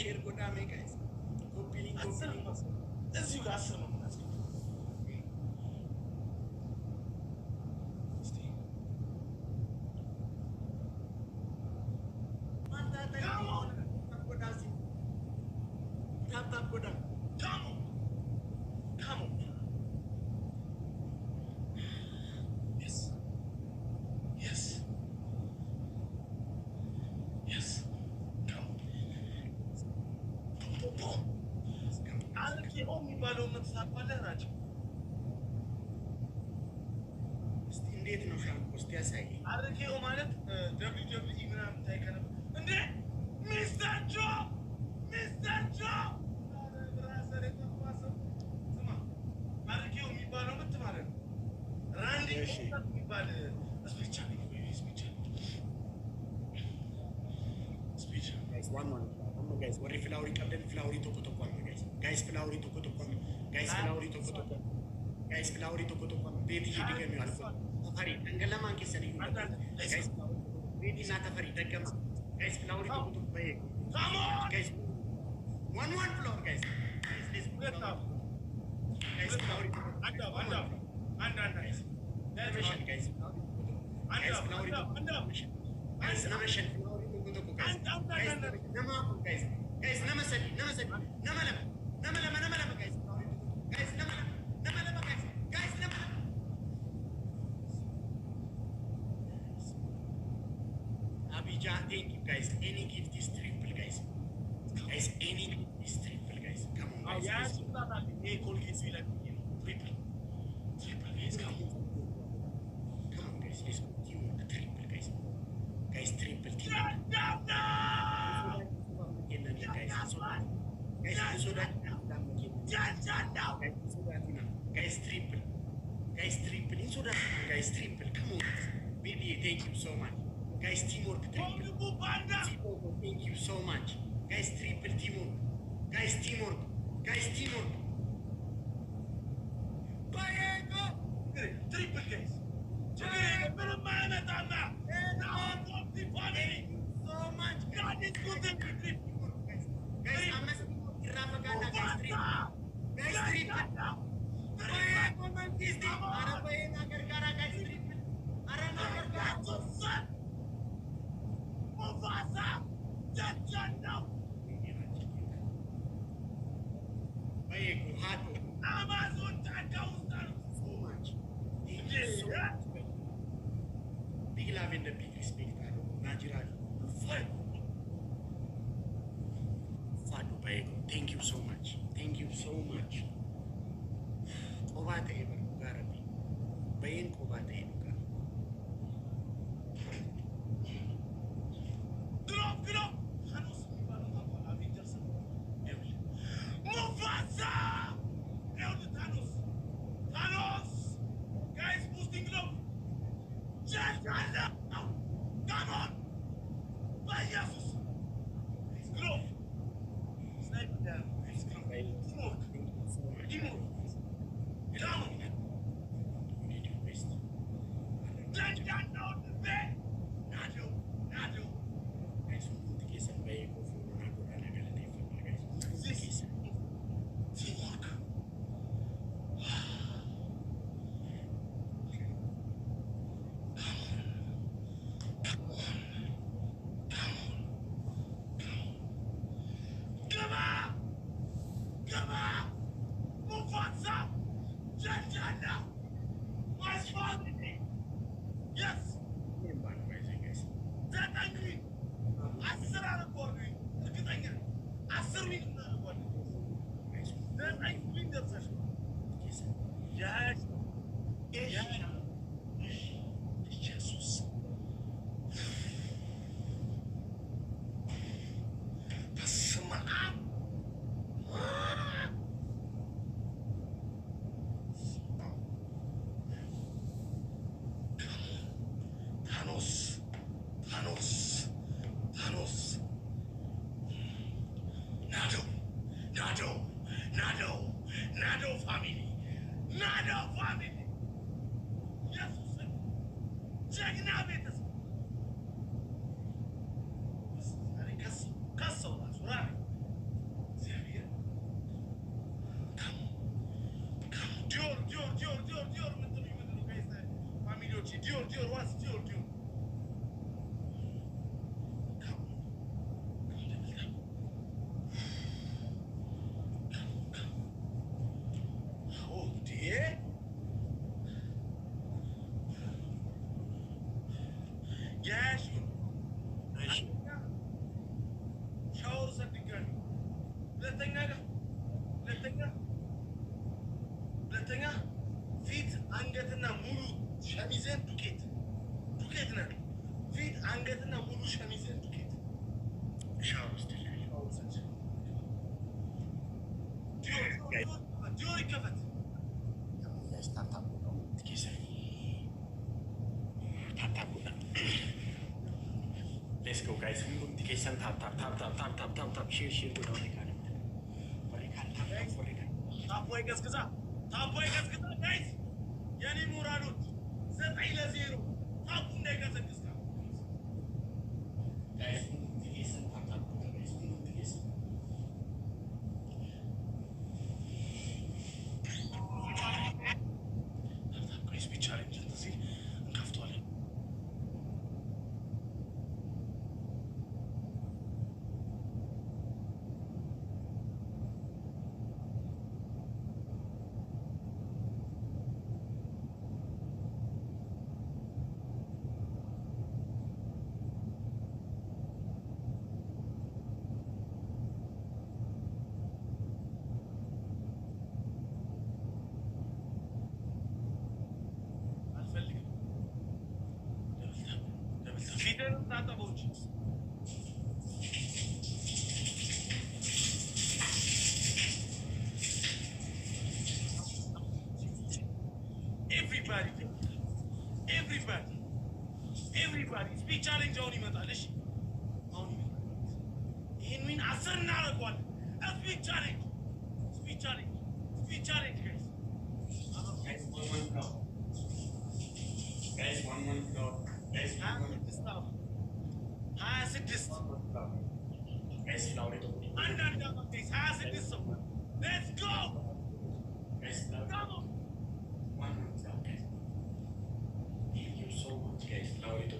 share godha me guys copy link as you guys know እንዴት ነው ሻንቆ እስቲ ያሳይ አርኬው ማለት WWE ምናምን ታይከነ እንዴ ሚስተር ጆ ብራዘር የተፋሰው ስማ አርኬው የሚባለው ምት ማለት ነው ራንዲ የሚባል ስፒች guys one guys ወሬ ፍላውሪ ቀብደን ፍላውሪ ተቆጥቋል guys ፍላውሪ ተቆጥቋል guys ፍላውሪ ተቆጥቋል ቤት ይደገም ያልኩ ተፈሪ እንገለማን ከሰኒ guys ቤት እና ተፈሪ ደገም guys ፍላውሪ ተቆጥቋል come on guys one floor guys let's get up guys ፍላውሪ አንዳ guys mission guys ፍላውሪ guys ናመሽን guys namasali namalama guys namalama guys Abija thank you guys any gift is triple guys any gift is triple guys come on guys yes hey Colgate will like triple guys come on guys let's continue the triple guys triple guys triple come on baby thank you so much guys teamwork triple thank you so much guys triple teamwork guys teamwork triple guys so much God is good and guys amas irapagana guys triple comment this thing arabaye nagargara guys triple aranagargara son Mufasa jajjana baye ko hato Amazon takausta so much big love and big respect Najiraj Fadu Bayego thank you so much Kobate ever Garabi Bayin Kobate ever Drop Thanos Avengers Mufasa Thanos guys boosting glove Jajjana come on Jesus glove snipe down teamwork down you need your best down the bed Nado guys who put the case and pay go for Nado and I got a different guys this teamwork Let's go, guys. Notification tap. Share go down like that. Tapoy gaskaza, guys. Yani Muradut. Set 0. Tapu ne gaskaza. Guys, notification tap. Guys, notification. Guys, we challenge it. See, uncomfortable. Everybody, speed challenge only metalish. In mean asan naragwan. Speed challenge, guys. Guys, 1-1 floor. Guys, 1-1 floor. Guys, 1-1 floor. Has it this? Guys, flower it. Guys, has it this? Let's go. Guys, come on. 1-1 floor, guys. Thank you so much, guys. Flower it.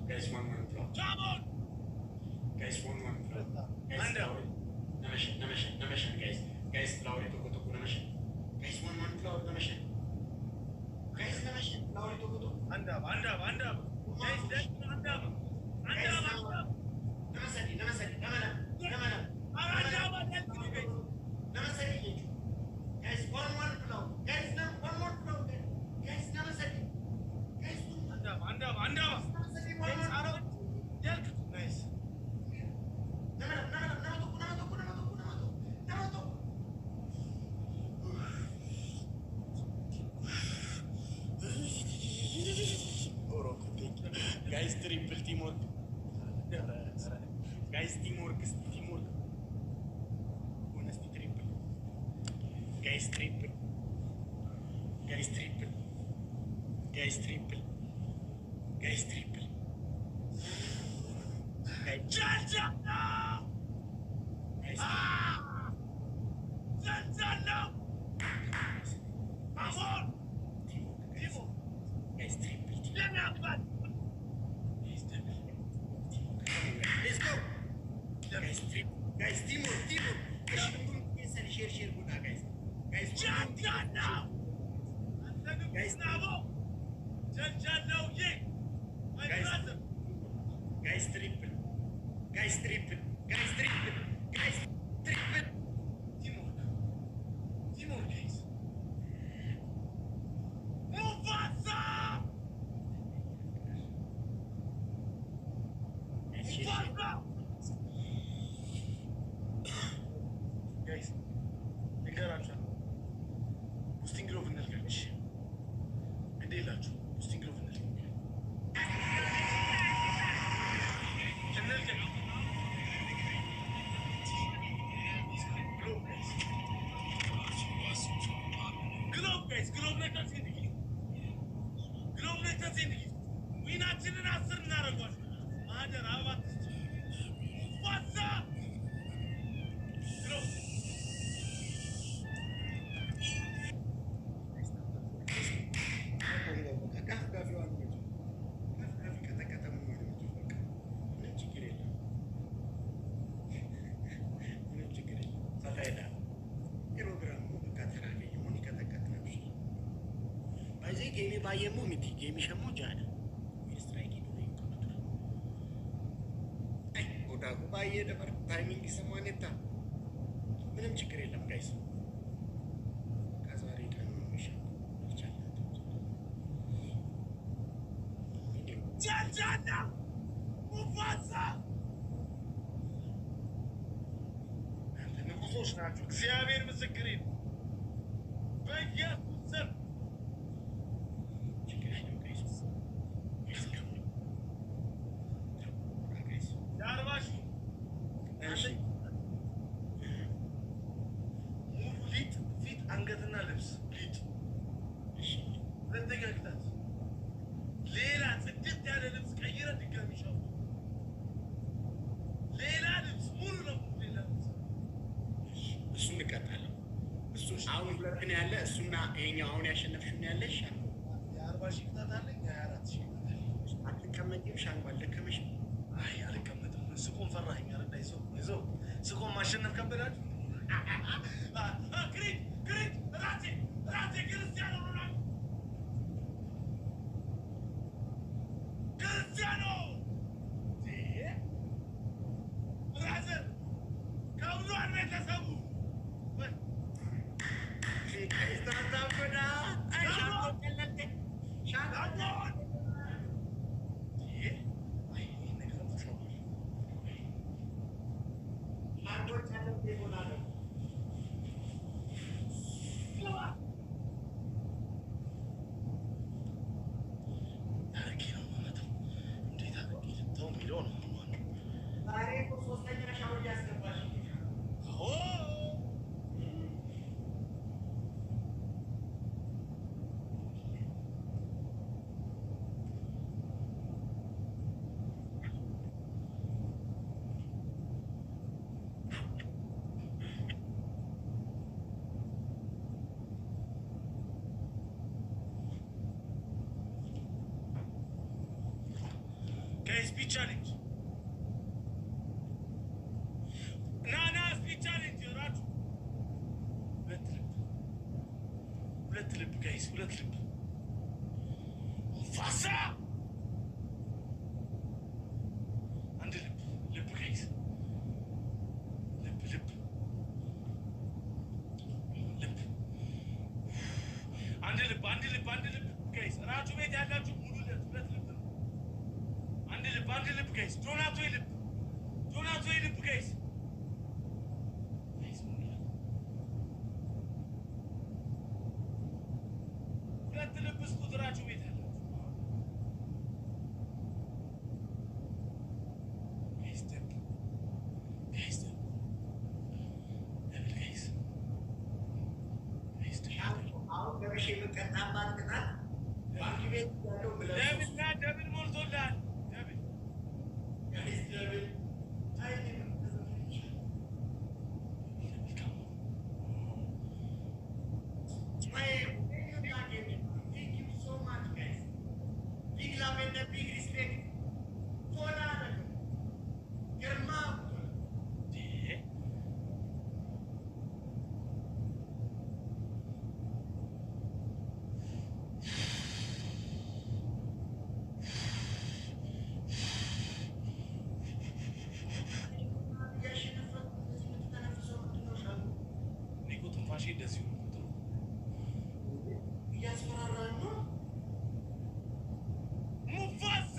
Guys, 1-1 floor. Come on. Guys, 1-1 floor. Guys, flower it. Namashan, guys. Guys, flower it. Namashan. Guys, 1-1 floor. Namashan. Guys, Namashan. Flower it. Andab. Guys, let's andab. Namasani. Guys, 1-1 floor. Guys, 1-1 floor. Guys, Namasani. Guys, andab. Nice. Guys, triple teamwork. Guys, teamwork. Honestly, triple. Guys, triple. Guys, triple. Guys, triple. Guys, triple. Guys, Jaja, no! guys, Jaja, no! Come on! teamwork. Guys, triple. Let me have that. Let's go. Guys, triple. Guys, teamwork. Share. Good, guys. Guys, Jaja, no! Guys, Nabo! Jaja, no! Yeah! My Guys. brother! Guys, triple. Guys, triple. Teamwork, guys. Mufasa! Mufasa! Guys, ንገራችኋል። ቡስቲንግ ግሮቭ እንልቀቅ። እሺ፣ ግድ የላችሁ ቡስቲንግ ግሮቭ እንልቀቅ። guys, kilometers in the east. Kilometers in the east. We not chilling at certain Aragon. Mother, how about this? What's up? Game by a moment, game is a mojana. We strike it away. Oda by the timing is someone at that. When I'm checking them, guys. As I read on mission. Jana! Mufasa! And the Nukush Natuk, Ziavir was a green. But yes, sir. አሁን ያሸነፍሽው ያለሽ የ40 ሺህ ቅጣት አለኝ። 24 ሺህ ቅጣት አለኝ። አትቀመጪም? ሻንጓል ደከመሽ? አይ አልቀመጥም። ስቆም ፈራኸኝ አይደል? አይዞህ ስቆም ማሸነፍ ከበዳችሁ። ግሪት ራሴ ክርስቲያኖ ሮናልዶ ክርስቲያኖ ብራዘር ከብሏል ቤተሰቡ Speed challenge. Nah, speed challenge, Ratu. Hulet lip, guys, hulet lip. Fasa! And lip, guys. Lip. And lip, guys. Ratu, wait, I got you. Bundle lip case. Do not wait lip case. Nice one. Let the lip is to the Raju with him. Step. Level case. Devil more so that. እንደዚሁ ቁጥሩ እያስፈራራኝ ነው። ሙፋሳ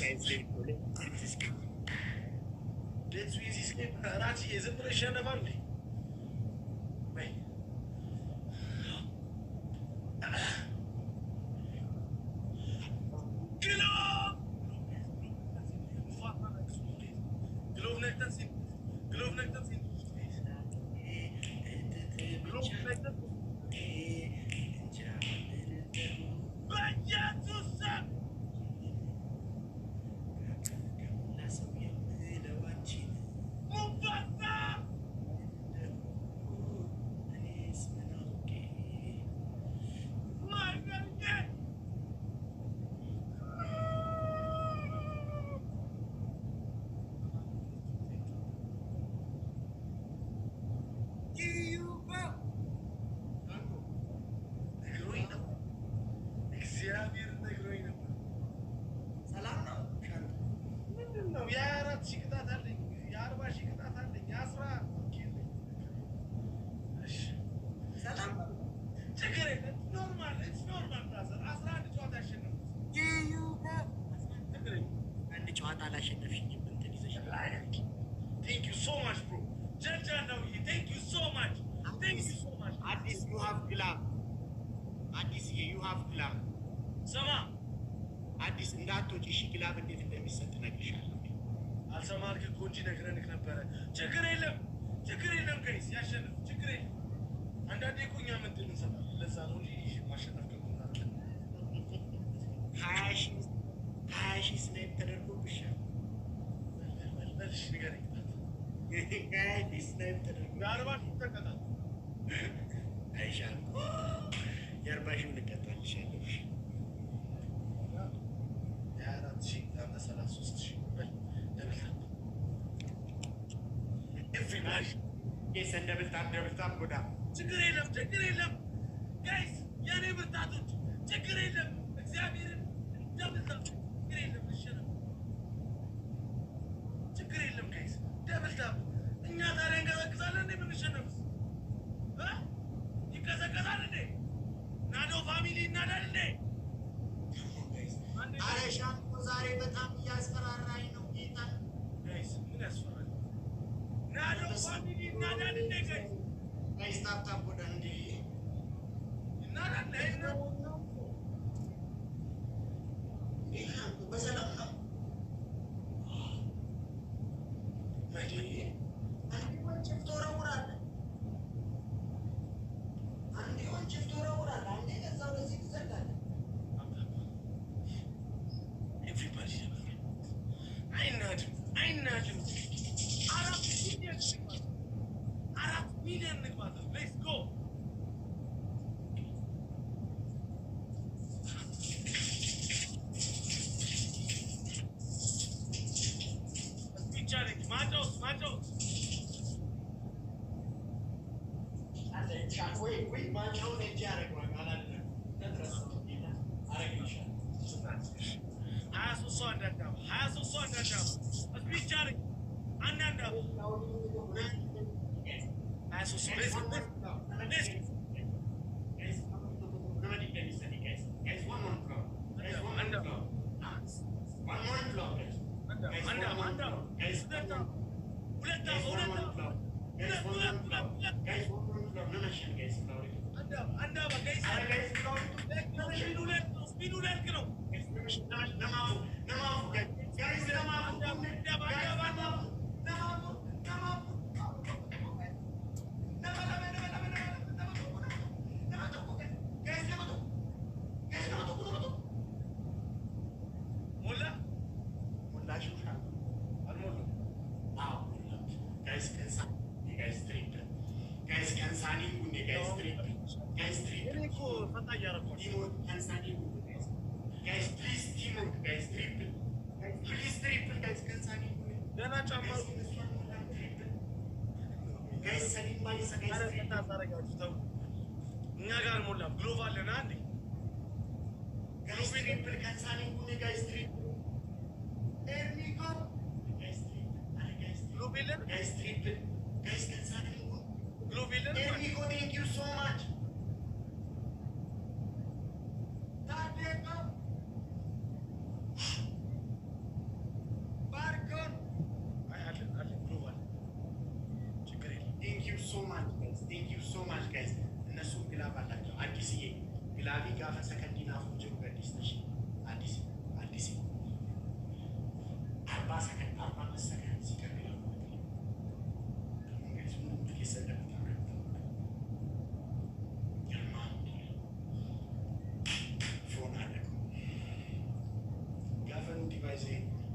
guys sleep. Let's easy sleep. Rachi is a pressure of only. Wait. Kill up! Glove nectar sin. Glove nectar sin. Glove nectar. Vaya tu san. Mufasa! My God! እግዚአብሔር ነግሮኝ ነበር። ሰላም ነው። ምንድን ነው? የ24 ሺህ ቅጣት አለኝ፣ የ40 ሺህ ቅጣት አለኝ፣ የ10 እሺ፣ ሰላም ነው። ችግር የለም። ኖርማል ብራዘር። 11 ጨዋታ ያሸነፍኩት ችግር የለም። አንድ ጨዋታ አላሸነፍሽኝም። እንትን ይዘሽ ቴንክ ዩ ሶ ማች ብሮ። ጀጃ ነው። ቴንክ ዩ ሶ ማች አዲስ ዩ ሃቭ ግላብ አዲስ ዩ ሃቭ ግላብ ስማ፣ አዲስ እንዳትወጪ እሺ። ግላብ እንዴት እንደሚሰጥ እነግርሻለሁ። አልሰማህ አልክ እኮ እንጂ ነግረንህ ነበረ። ችግር የለም ጋይስ፣ ያሸንፍ ችግር የለም። አንዳንዴ እኮ እኛ ምንድን እንሰማለን። ለዛ ነው እንጂ ማሸነፍ ገቡና 20 ሺህ ስናይፕ ተደርጎብሻል። መልሽ ንገረኝ። ስናይፕ ተደርጎ የ40 ሺህ ተቀጣል። አይሻልም? የ40 ሺውን እቀጣልሻለሁ። የ24 ሺህ አንተ 33 ሺህ በል ደብልታም ጎዳ ችግር የለም ጋይስ፣ የኔ ብርታቶች ችግር የለም። እግዚአብሔርን ደብልታም ችግር የለም። ልሸነፍ ችግር የለም ጋይስ፣ ደብልታም። እኛ ታዲያ እንቀዘቅዛለን እንዴ? ብንሸነፍስ ይቀዘቀዛል እንዴ? ናዶ ፋሚሊ እናዳል እንዴ? አረሻን እኮ ዛሬ በጣም እያስፈራራኝ ነው። ጌታ ጋይስ ምን ያስፈራል? ናዶ ፋሚሊ እናዳል እንዴ? ጋይስ ታፕታፕ ጎዳ እንዴ? እናዳል በሰላም ነው። አንዴ ወንጭፍ ትወረውራለህ፣ አንዴ ከዛ ወደዚህ ትዘጋለህ። ኤቭሪባዲ አይናድም። 4 ሚሊዮን ንግባት። ሌትስ ጎ ቻሌንጅ ማጫወት ወይ ማጫውን እጅ ያደረገዋል አላለም። ነድረሰው ጌታ አረግልሻል። 23 ሰው አንዳንዳም 23 ሰው አንዳንዳም ስፒድ ቻሌንጅ አንዳንዳም 23 ሰው ሌትስ እኛ ጋር ሞላም ግሎቭ አለና አንዴ ማች ጋይስ ቴንክ ዩ ሶ ማች ጋይስ። እነሱም ግላብ አላቸው። አዲስዬ ግላቢ ጋፈ ሰከንዲና ፉጅሩ ገዲስ ነሽ አዲስ 40 ሰከንድ 45 ሰከንድ ሲቀር ጋይስ ምን ይሰደብ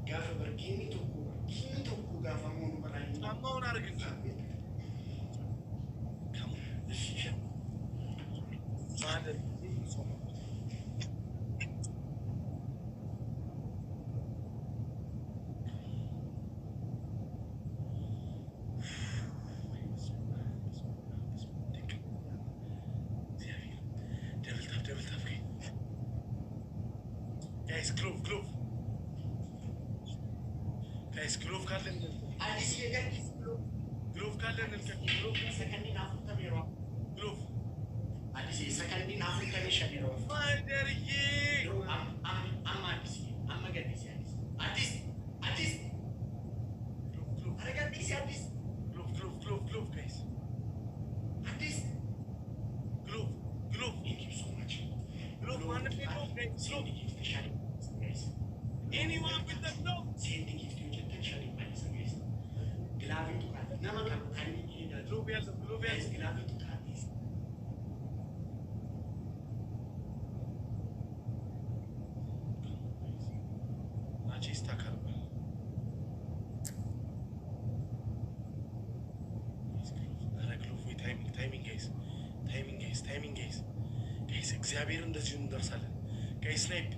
gaafa barkeeni tokko gaafa moonu baraayin ammaun argita kamu decision father so devil tap guys glove guys glove ካለን አዲስ የገዲስ glove ካለን glove ሰከንዲና አፍታ ቢሮ glove አዲስ ሰከንዲና አፍታ ቢሮ ማይደርዬ አም ገዲስ አዲስ glove አረ ገዲስ አዲስ glove guys አዲስ glove thank you so much glove one glove guys send the gift shari guys anyone with the glove send the gift shari guys ግላቪ ቱካት ነመካ ካኒ ይላል glove ያለው ግላቪ ቱካት Está caramba. Timing guys. Guys, እግዚአብሔር እንደዚህ እንደርሳለን። guys snipe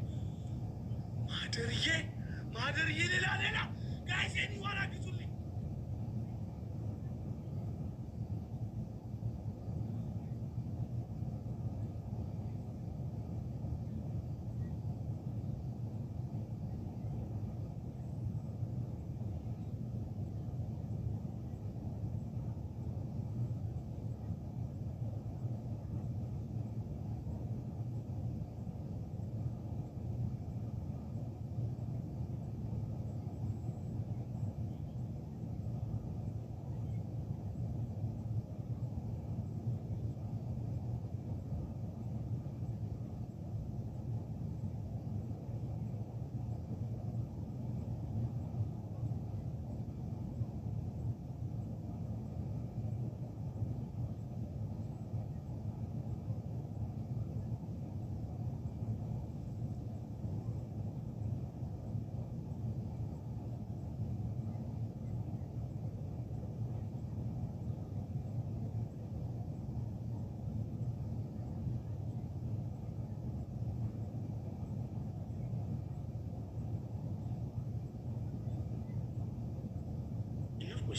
ማደርዬ ሌላ guys anyone አግዙልኝ።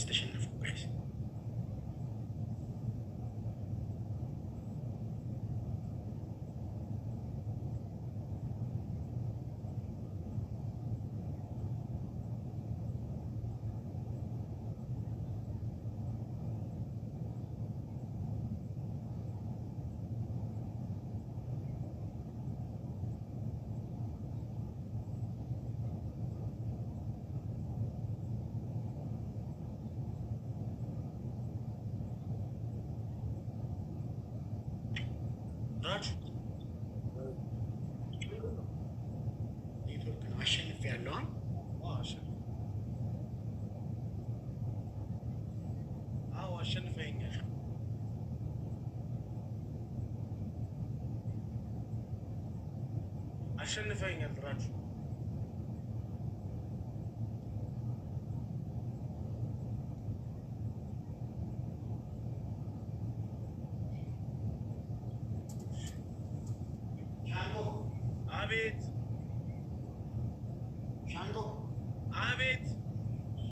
ተሸነፍኩ ጋይስ ኔትወርክ ነው አሸንፍ ያለውን አሸንፈኛል። ራጁ ሻንጎ አቤት